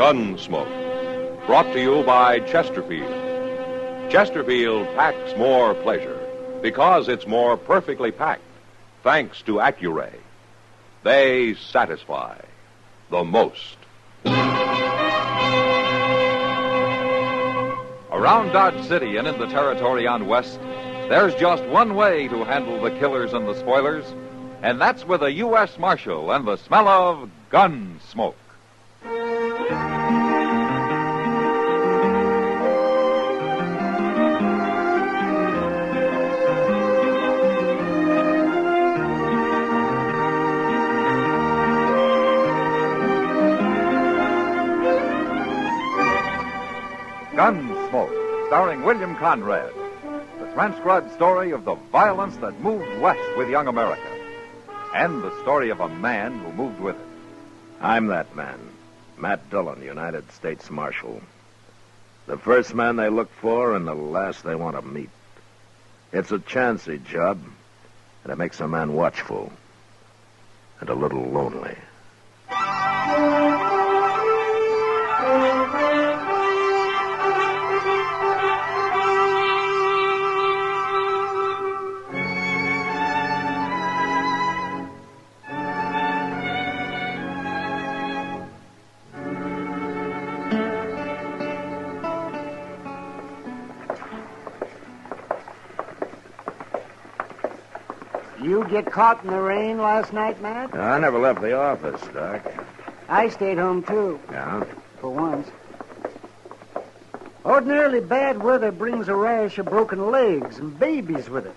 Gunsmoke, brought to you by Chesterfield. Chesterfield packs more pleasure because it's more perfectly packed, thanks to Accuray. They satisfy the most. Around Dodge City and in the territory on West, there's just one way to handle the killers and the spoilers, and that's with a U.S. Marshal and the smell of gun smoke. Gunsmoke, starring William Conrad. The transcribed story of the violence that moved west with young America. And the story of a man who moved with it. I'm that man, Matt Dillon, United States Marshal. The first man they look for and the last they want to meet. It's a chancy job, and it makes a man watchful and a little lonely. You get caught in the rain last night, Matt? I never left the office, Doc. I stayed home, too. Yeah? For once. Ordinarily, bad weather brings a rash of broken legs and babies with it.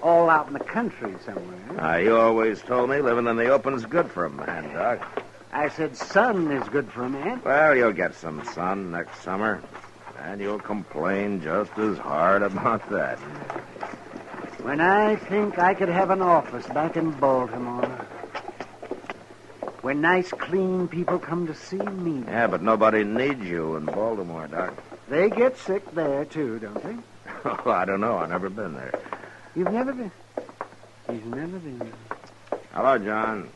All out in the country somewhere. You always told me living in the open's good for a man, Doc. I said sun is good for a man. Well, you'll get some sun next summer, and you'll complain just as hard about that. When I think I could have an office back in Baltimore, where nice, clean people come to see me. Yeah, but nobody needs you in Baltimore, Doc. They get sick there, too, don't they? Oh, I don't know. I've never been there. You've never been? He's never been. Hello, John.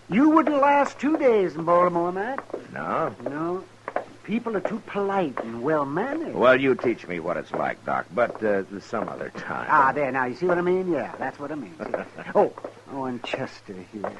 You wouldn't last 2 days in Baltimore, Matt. No? No. People are too polite and well-mannered. Well, you teach me what it's like, Doc, but some other time. There, now, you see what I mean? Yeah, that's what I mean. Oh, and Chester here.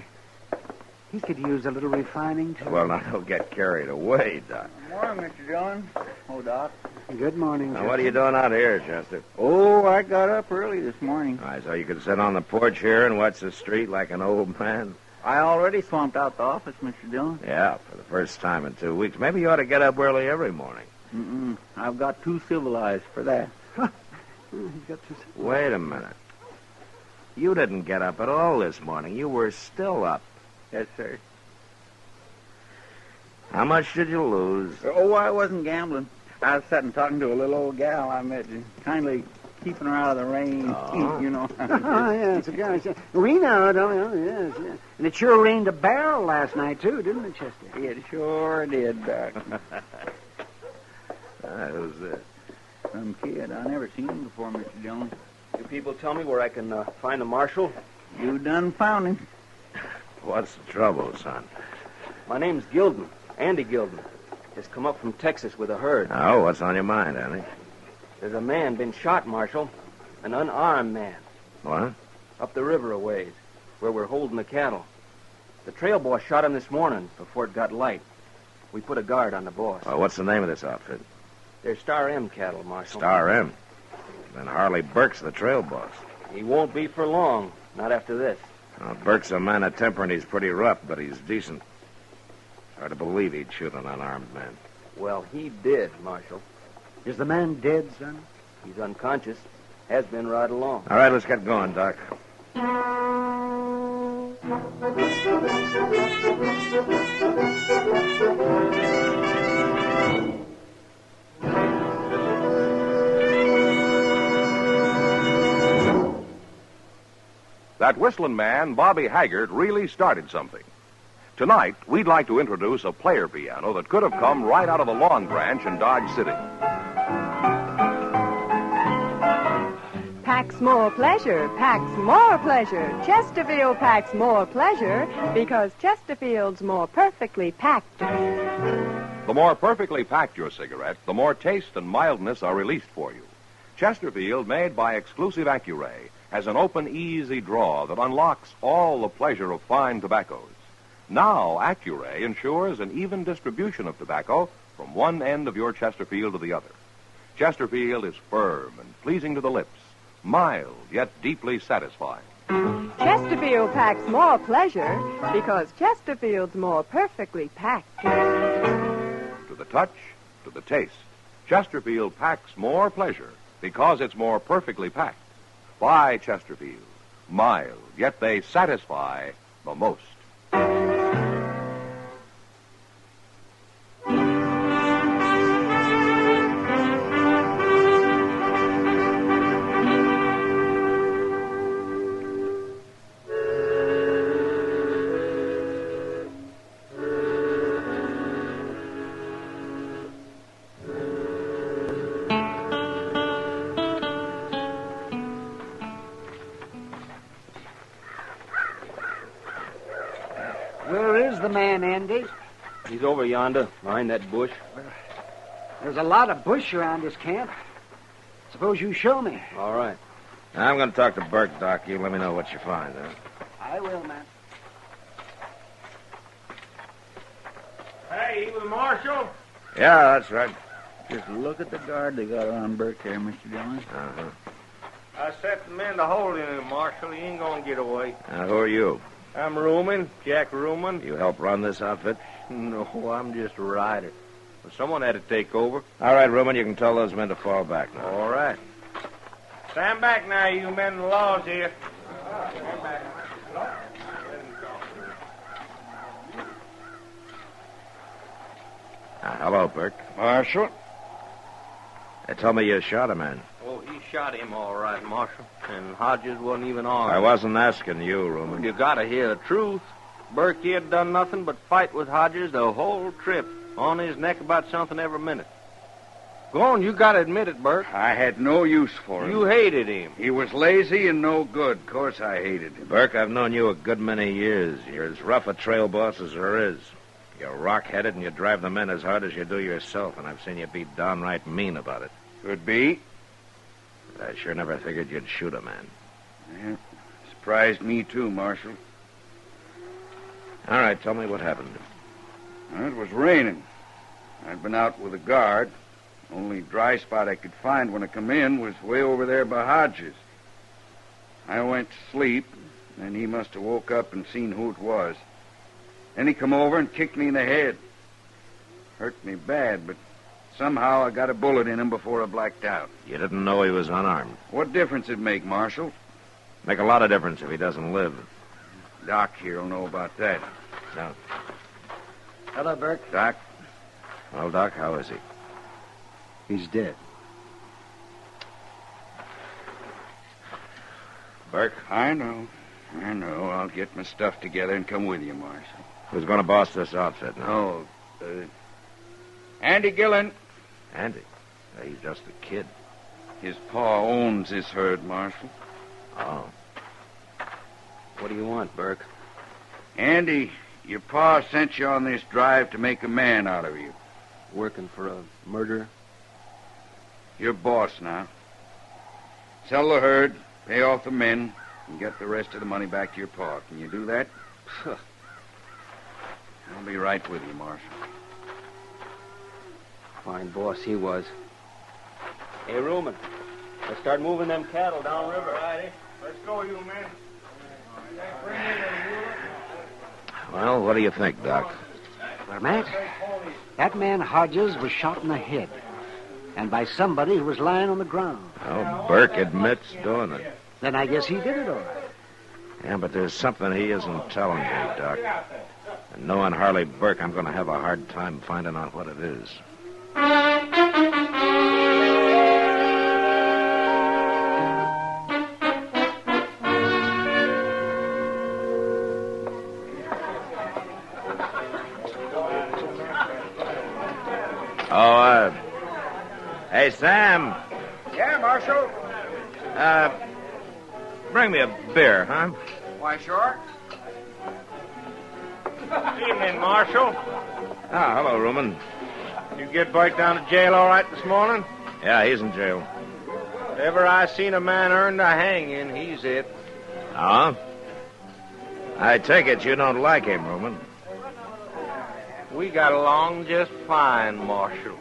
He could use a little refining, too. Well, now, don't get carried away, Doc. Good morning, Mr. Dillon. Oh, Doc. Good morning, Chester. Now, what are you doing out here, Chester? Oh, I got up early this morning. All right, so you could sit on the porch here and watch the street like an old man? I already swamped out the office, Mr. Dillon. Yeah, for the first time in 2 weeks. Maybe you ought to get up early every morning. Mm-mm. I've got too civilized for that. Wait a minute. You didn't get up at all this morning. You were still up. Yes, sir. How much did you lose? Oh, I wasn't gambling. I was sitting talking to a little old gal I met, kindly keeping her out of the rain, you know. Oh, yeah, it's a guy. We know, don't we? Oh, yes. And it sure rained a barrel last night, too, didn't it, Chester? It sure did, Doc. Who's this? Some kid. I never seen him before, Mr. Dillon. You people tell me where I can find the marshal? You done found him. What's the trouble, son? My name's Gilden, Andy Gilden. Just come up from Texas with a herd. Oh, what's on your mind, Andy? There's a man been shot, Marshal. An unarmed man. What? Up the river a ways, where we're holding the cattle. The trail boss shot him this morning before it got light. We put a guard on the boss. Well, what's the name of this outfit? They're Star M cattle, Marshal. Star M. Then Harley Burke's the trail boss. He won't be for long, not after this. Burke's a man of temper, and he's pretty rough, but he's decent. Hard to believe he'd shoot an unarmed man. Well, he did, Marshal. Is the man dead, son? He's unconscious. Has been right along. All right, let's get going, Doc. That whistling man, Bobby Haggart, really started something. Tonight, we'd like to introduce a player piano that could have come right out of the Long Branch in Dodge City. Packs more pleasure, packs more pleasure. Chesterfield packs more pleasure because Chesterfield's more perfectly packed. The more perfectly packed your cigarette, the more taste and mildness are released for you. Chesterfield, made by exclusive Accuray, has an open, easy draw that unlocks all the pleasure of fine tobaccos. Now, Accuray ensures an even distribution of tobacco from one end of your Chesterfield to the other. Chesterfield is firm and pleasing to the lips, mild yet deeply satisfying. Chesterfield packs more pleasure because Chesterfield's more perfectly packed. To the touch, to the taste, Chesterfield packs more pleasure because it's more perfectly packed. Buy Chesterfield. Mild, yet they satisfy the most. Where is the man, Andy? He's over yonder, behind that bush. There's a lot of bush around this camp. Suppose you show me. All right. I'm going to talk to Burke, Doc. You let me know what you find, huh? I will, man. Hey, you the marshal? Yeah, that's right. Just look at the guard they got around Burke here, Mr. Dillon. Uh-huh. I set the men to hold him, Marshal. He ain't gonna get away. Who are you? I'm Ruman, Jack Ruman. You help run this outfit? No, I'm just a rider. Well, someone had to take over. All right, Roman, you can tell those men to fall back now. All right. Stand back now, you men. The law's here. Stand back. Hello, Burke. Marshal? They told me you shot a man. Oh, he shot him all right, Marshal. And Hodges wasn't even armed. I wasn't asking you, Roman. You gotta hear the truth. Burke, he had done nothing but fight with Hodges the whole trip. On his neck about something every minute. Go on, you gotta admit it, Burke. I had no use for him. You hated him. He was lazy and no good. Of course I hated him. Burke, I've known you a good many years. You're as rough a trail boss as there is. You're rock-headed and you drive the men as hard as you do yourself, and I've seen you be downright mean about it. Could be. But I sure never figured you'd shoot a man. Yeah, surprised me too, Marshal. All right, tell me what happened. It was raining. I'd been out with a guard. Only dry spot I could find when I come in was way over there by Hodges. I went to sleep, and he must have woke up and seen who it was. Then he come over and kicked me in the head. Hurt me bad, but somehow I got a bullet in him before I blacked out. You didn't know he was unarmed. What difference it make, Marshal? Make a lot of difference if he doesn't live. Doc here will know about that. No. Hello, Burke. Doc? Well, Doc, how is he? He's dead. Burke? I know. I'll get my stuff together and come with you, Marshal. Who's going to boss this outfit now? Oh, Andy Gillen. Andy. He's just a kid. His pa owns this herd, Marshal. Oh. What do you want, Burke? Andy, your pa sent you on this drive to make a man out of you. Working for a murderer? You're boss now. Sell the herd, pay off the men, and get the rest of the money back to your pa. Can you do that? I'll be right with you, Marshal. Fine boss he was. Hey, Ruman, let's start moving them cattle downriver. Righty. Let's go, you men. Bring in the mule. Well, what do you think, Doc? Well, Matt, that man Hodges was shot in the head. And by somebody who was lying on the ground. Well, Burke admits doing it. Then I guess he did it all right. Yeah, but there's something he isn't telling me, Doc. And knowing Harley Burke, I'm going to have a hard time finding out what it is. Hey, Sam. Yeah, Marshal. Bring me a beer, huh? Why, sure. Evening, Marshal. Ah, hello, Ruman. You get Burke down to jail all right this morning? Yeah, he's in jail. If ever I seen a man earned a hanging, he's it. Oh? I take it you don't like him, Roman. We got along just fine, Marshal.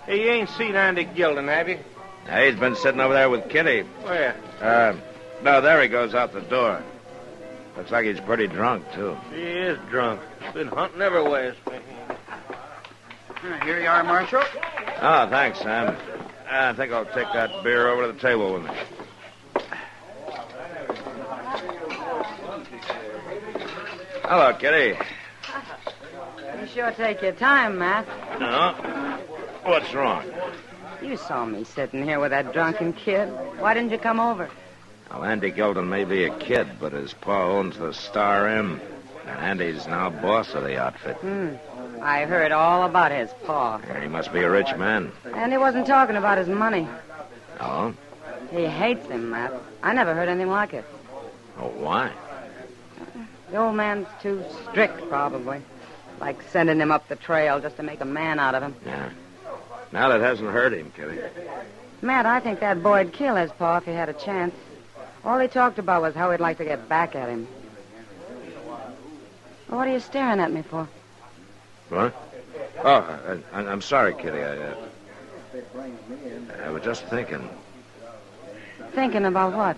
Hey, you ain't seen Andy Gilden, have you? Yeah, he's been sitting over there with Kitty. Where? No, there he goes out the door. Looks like he's pretty drunk, too. He is drunk. Been hunting everywhere. Here you are, Marshal. Oh, thanks, Sam. I think I'll take that beer over to the table with me. Hello, Kitty. You sure take your time, Matt. No? What's wrong? You saw me sitting here with that drunken kid. Why didn't you come over? Well, Andy Gilden may be a kid, but his pa owns the Star M. And Andy's now boss of the outfit. I heard all about his paw. He must be a rich man. And he wasn't talking about his money. Oh? He hates him, Matt. I never heard anything like it. Oh, why? The old man's too strict, probably. Like sending him up the trail just to make a man out of him. Yeah. Now that hasn't hurt him, Kitty. Matt, I think that boy'd kill his paw if he had a chance. All he talked about was how he'd like to get back at him. Well, what are you staring at me for? What? Oh, I'm sorry, Kitty. I was just thinking. Thinking about what?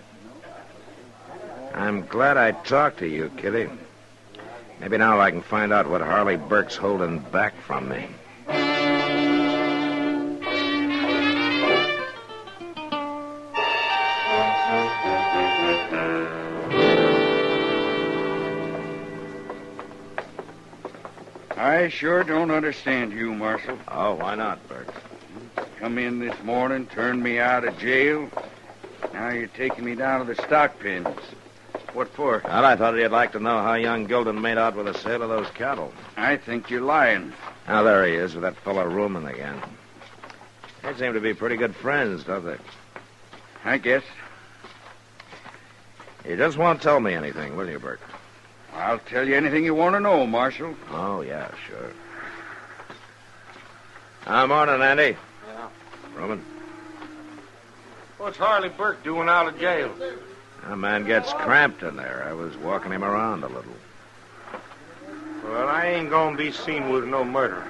I'm glad I talked to you, Kitty. Maybe now I can find out what Harley Burke's holding back from me. I sure don't understand you, Marshal. Oh, why not, Burke? Come in this morning, turned me out of jail. Now you're taking me down to the stock pens. What for? Well, I thought you'd like to know how young Gilden made out with the sale of those cattle. I think you're lying. Now, there he is with that fellow Ruman again. They seem to be pretty good friends, don't they? I guess. You just won't tell me anything, will you, Burke? I'll tell you anything you want to know, Marshal. Oh, yeah, sure. Morning, Andy. Yeah. Roman. What's Harley Burke doing out of jail? A man gets cramped in there. I was walking him around a little. Well, I ain't gonna be seen with no murder.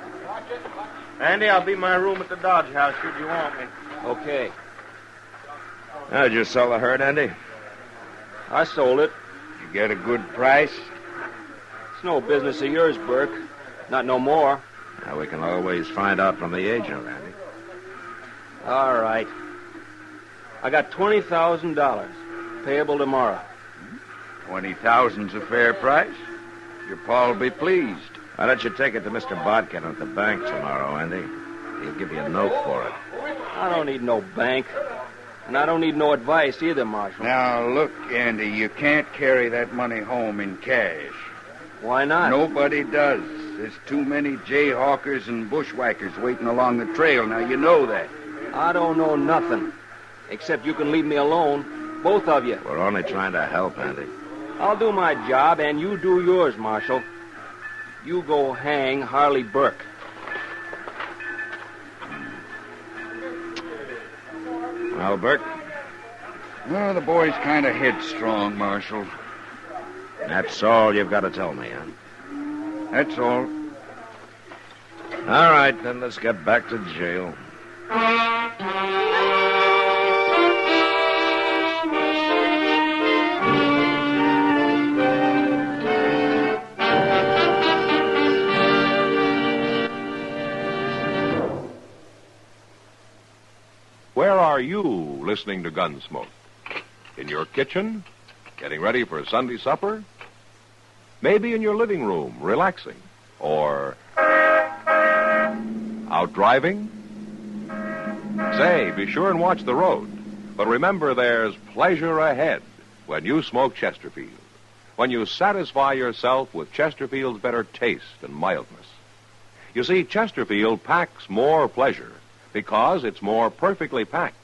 Andy, I'll be in my room at the Dodge House should you want me. Okay. Did you sell the herd, Andy? I sold it. You get a good price? It's no business of yours, Burke. Not no more. Now, we can always find out from the agent, Andy. All right. I got $20,000. Payable tomorrow. 20,000's a fair price. Your pa'll be pleased. Why don't you take it to Mr. Bodkin at the bank tomorrow, Andy? He'll give you a note for it. I don't need no bank. And I don't need no advice either, Marshal. Now, look, Andy, you can't carry that money home in cash. Why not? Nobody does. There's too many jayhawkers and bushwhackers waiting along the trail. Now, you know that. I don't know nothing. Except you can leave me alone. Both of you. We're only trying to help, Andy. I'll do my job, and you do yours, Marshal. You go hang Harley Burke. Well, Burke? Well, the boy's kind of headstrong, Marshal. That's all you've got to tell me, huh? That's all. All right, then let's get back to jail. Where are you listening to Gunsmoke? In your kitchen? Getting ready for Sunday supper? Maybe in your living room, relaxing? Or out driving? Say, be sure and watch the road. But remember, there's pleasure ahead when you smoke Chesterfield. When you satisfy yourself with Chesterfield's better taste and mildness. You see, Chesterfield packs more pleasure because it's more perfectly packed.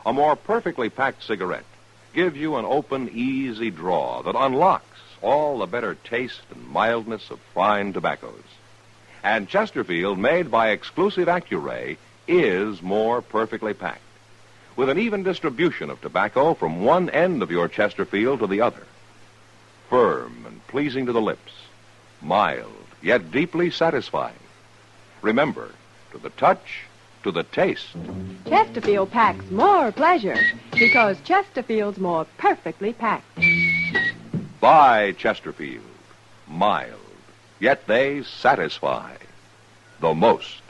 A more perfectly packed cigarette gives you an open, easy draw that unlocks all the better taste and mildness of fine tobaccos. And Chesterfield, made by exclusive Accuray, is more perfectly packed, with an even distribution of tobacco from one end of your Chesterfield to the other. Firm and pleasing to the lips, mild, yet deeply satisfying. Remember, to the touch, to the taste. Chesterfield packs more pleasure because Chesterfield's more perfectly packed. Buy Chesterfield. Mild, yet they satisfy the most.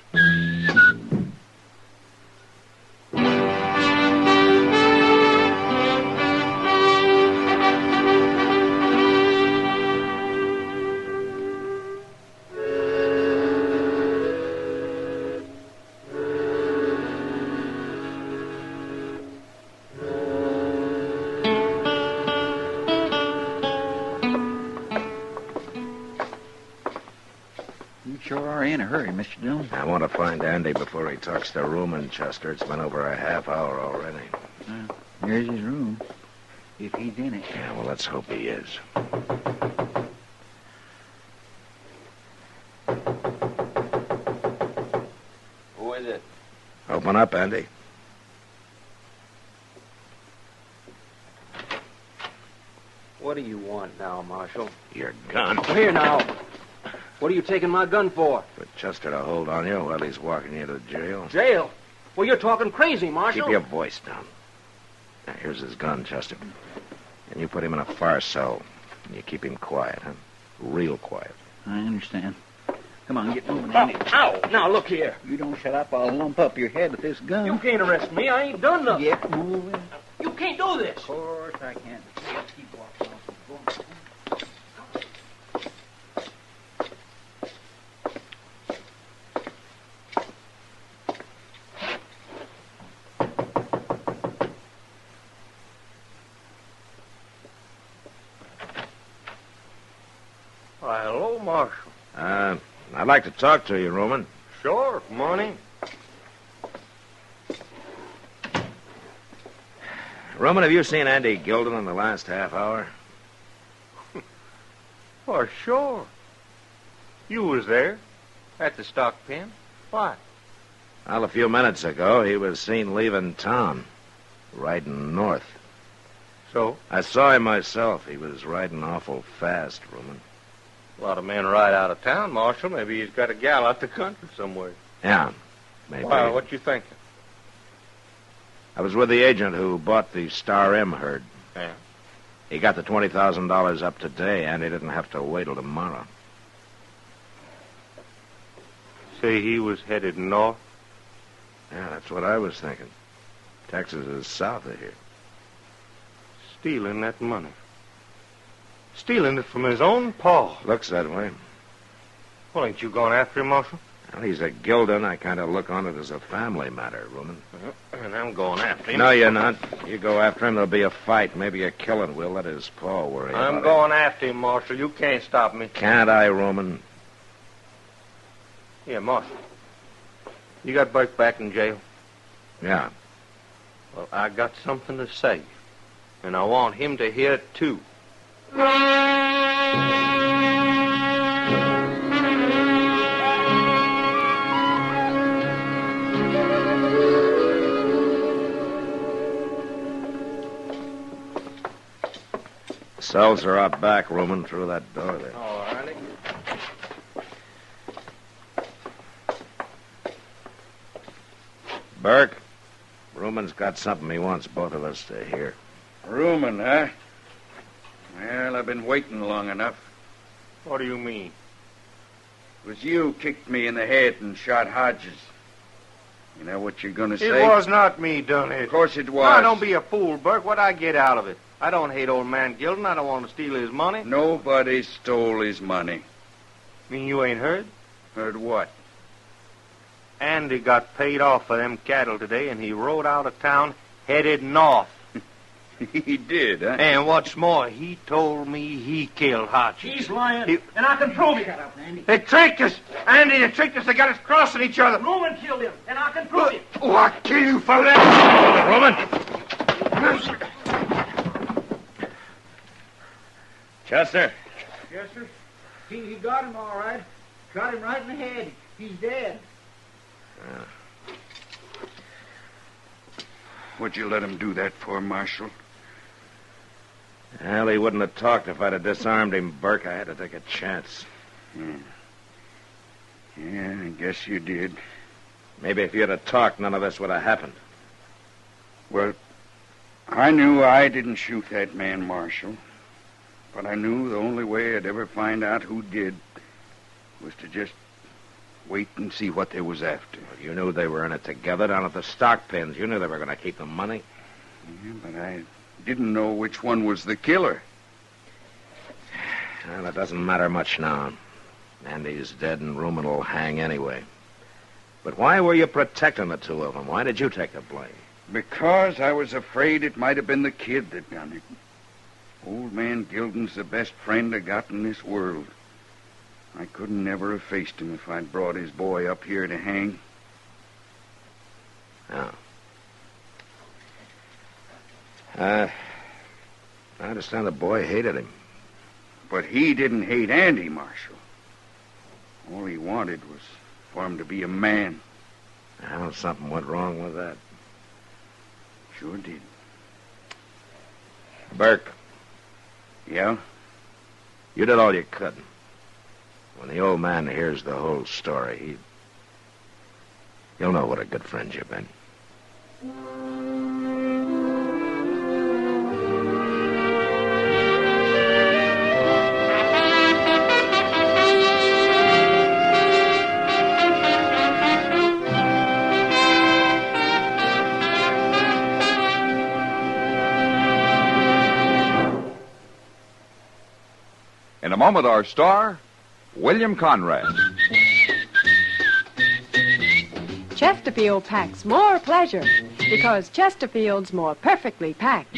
You sure are in a hurry, Mr. Dillon. I want to find Andy before he talks to Ruman, Chester. It's been over a half hour already. There's his room, if he's in it. Yeah, well, let's hope he is. Who is it? Open up, Andy. What do you want now, Marshal? Your gun. Here now. What are you taking my gun for? For Chester to hold on you while he's walking you to jail. Jail? Well, you're talking crazy, Marshal. Keep your voice down. Now, here's his gun, Chester. And you put him in a far cell. And you keep him quiet, huh? Real quiet. I understand. Come on, get moving, Andy. Ow! Now, look here. You don't shut up, I'll lump up your head with this gun. You can't arrest me. I ain't done nothing. Get moving. You can't do this. Of course I can't. Keep walking off. Why, hello, Marshal. I'd like to talk to you, Roman. Sure, morning. Roman, have you seen Andy Gilden in the last half hour? Well, sure. You was there at the stock pen. Why? Well, a few minutes ago, he was seen leaving town, riding north. So? I saw him myself. He was riding awful fast, Roman. A lot of men ride out of town, Marshal. Maybe he's got a gal out the country somewhere. Yeah, maybe. Why, what you thinking? I was with the agent who bought the Star M herd. Yeah? He got the $20,000 up today, and he didn't have to wait till tomorrow. Say he was headed north? Yeah, that's what I was thinking. Texas is south of here. Stealing that money. Stealing it from his own paw. Looks that way. Well, ain't you going after him, Marshal? Well, he's a Gilden. I kind of look on it as a family matter, Roman. And I'm going after him. No, you're not. You go after him, there'll be a fight, maybe a killing. We'll let his paw worry about it. I'm going after him, Marshal. You can't stop me. Can't I, Roman? Yeah, Marshal. You got Burke back in jail? Yeah. Well, I got something to say. And I want him to hear it, too. Cells are out back, Roman, through that door there. All righty. Burke, Roman's got something he wants both of us to hear. Rumen, huh? Well, I've been waiting long enough. What do you mean? It was you kicked me in the head and shot Hodges. You know what you're going to say? It was not me done it. Of course it was. Now, don't be a fool, Burke. What'd I get out of it? I don't hate old man Gilden. I don't want to steal his money. Nobody stole his money. Mean you ain't heard? Heard what? Andy got paid off for them cattle today, and he rode out of town headed north. He did, huh? And what's more, he told me he killed Hodges. He's lying, and I can prove it. Shut up, Andy. They tricked us. Andy, they tricked us. They got us crossing each other. Roman killed him, and I can prove it. Oh, I'll kill you for that. Roman! Chester? Yes, sir. He got him all right. Shot him right in the head. He's dead. What'd you let him do that for, Marshal? Well, he wouldn't have talked if I'd have disarmed him, Burke. I had to take a chance. Yeah, I guess you did. Maybe if you'd have talked, none of this would have happened. Well, I knew I didn't shoot that man, Marshal. But I knew the only way I'd ever find out who did was to just wait and see what they was after. Well, you knew they were in it together down at the stock pens. You knew they were going to keep the money. Yeah, but I didn't know which one was the killer. Well, it doesn't matter much now. Andy's dead and Rumen will hang anyway. But why were you protecting the two of them? Why did you take the blame? Because I was afraid it might have been the kid that done it. Old man Gilden's the best friend I got in this world. I couldn't never have faced him if I'd brought his boy up here to hang. Oh. I understand the boy hated him. But he didn't hate Andy, Marshal. All he wanted was for him to be a man. Well, something went wrong with that. Sure did. Burke. Yeah? You did all you could. When the old man hears the whole story, he'll know what a good friend you've been. In a moment, our star, William Conrad. Chesterfield packs more pleasure because Chesterfield's more perfectly packed.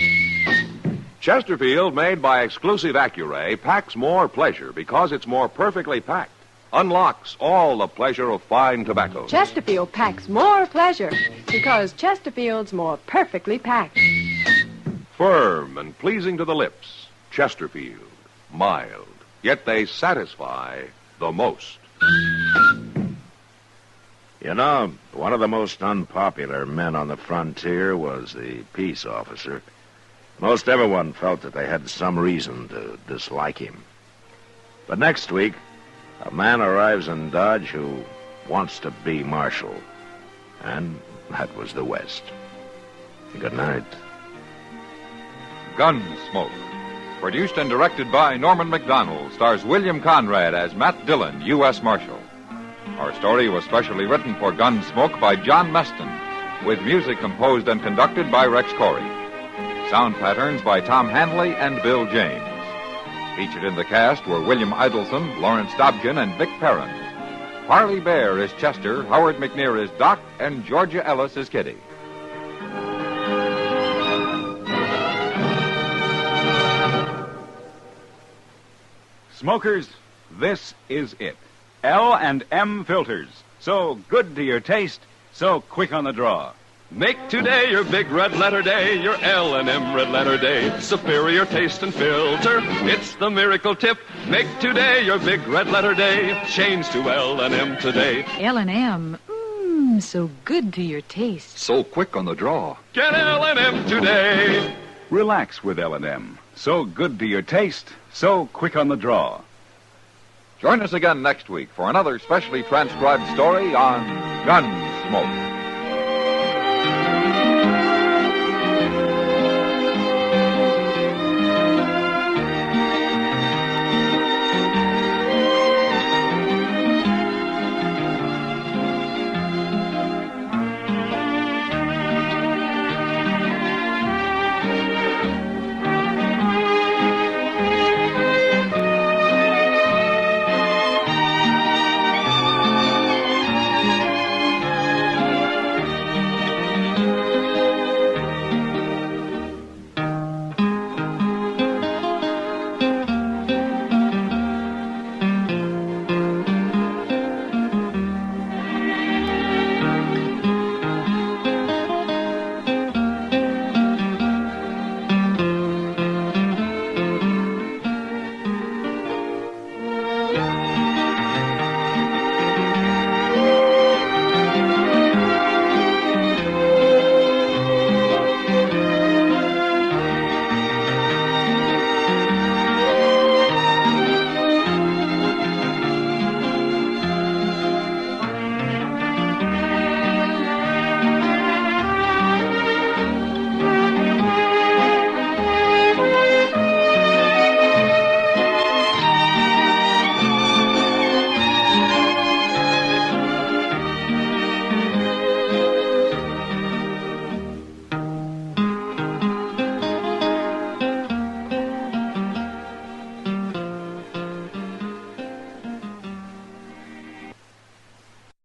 Chesterfield, made by exclusive Accuray, packs more pleasure because it's more perfectly packed. Unlocks all the pleasure of fine tobacco. Chesterfield packs more pleasure because Chesterfield's more perfectly packed. Firm and pleasing to the lips. Chesterfield. Mild. Yet they satisfy the most. You know, one of the most unpopular men on the frontier was the peace officer. Most everyone felt that they had some reason to dislike him. But next week, a man arrives in Dodge who wants to be marshal. And that was the West. Good night. Gunsmoke. Produced and directed by Norman MacDonald, stars William Conrad as Matt Dillon, U.S. Marshal. Our story was specially written for Gunsmoke by John Meston, with music composed and conducted by Rex Corey. Sound patterns by Tom Hanley and Bill James. Featured in the cast were William Idelson, Lawrence Dobkin, and Vic Perrin. Parley Bear is Chester, Howard McNear is Doc, and Georgia Ellis is Kitty. Smokers, this is it. L&M filters. So good to your taste, so quick on the draw. Make today your big red letter day, your L&M red letter day. Superior taste and filter, it's the miracle tip. Make today your big red letter day. Change to L&M today. L&M, so good to your taste. So quick on the draw. Get L&M today. Relax with L&M. So good to your taste, so quick on the draw. Join us again next week for another specially transcribed story on Gunsmoke.